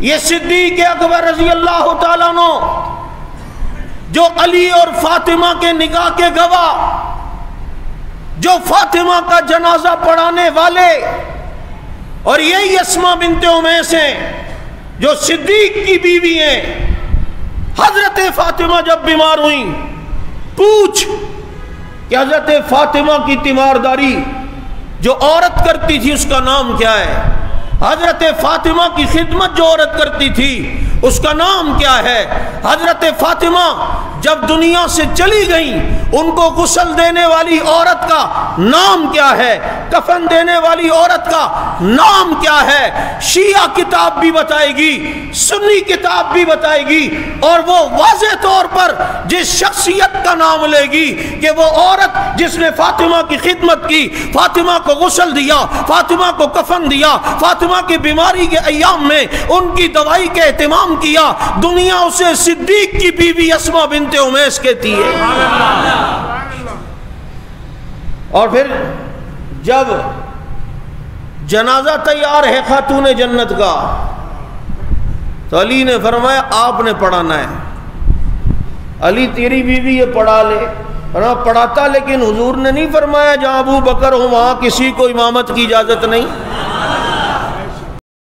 یہ صدیق اکبر رضی اللہ تعالیٰ عنہ جو علی اور فاطمہ کے نکاح کے گواہ، جو فاطمہ کا جنازہ پڑھانے والے، اور یہی اسماء بنت امیس ہیں جو صدیق کی بیوی ہیں۔ حضرت فاطمہ جب بیمار ہوئیں، پوچھ کہ حضرت فاطمہ کی تیمارداری جو عورت کرتی تھی اس کا نام کیا ہے؟ حضرت فاطمہ کی خدمت جو عورت کرتی تھی اس کا نام کیا ہے؟ حضرت فاطمہ جب دنیا سے چلی گئیں ان کو غسل دینے والی عورت کا نام کیا ہے؟ کفن دینے والی عورت کا نام کیا ہے؟ شیعہ کتاب بھی بتائے گی، سنی کتاب بھی بتائے گی، اور وہ واضح طور پر جس شخصیت کا نام لے گی کہ وہ عورت جس نے فاطمہ کی خدمت کی، فاطمہ کو غسل دیا، فاطمہ کو کفن دیا، فاطمہ کی بیماری کے ایام میں ان کی دوائی کا اہتمام کیا، دنیا اسے صدیق کی بیوی اسماء بنت امیس کہتی ہے۔ اور پھر جب جنازہ تیار ہے خاتون جنت کا تو علی نے فرمایا آپ نے پڑھانا ہے۔ علی تیری بیوی یہ پڑھا لے، پڑھاتا، لیکن حضور نے نہیں فرمایا جہاں ابو بکر ہو وہاں کسی کو امامت کی اجازت نہیں۔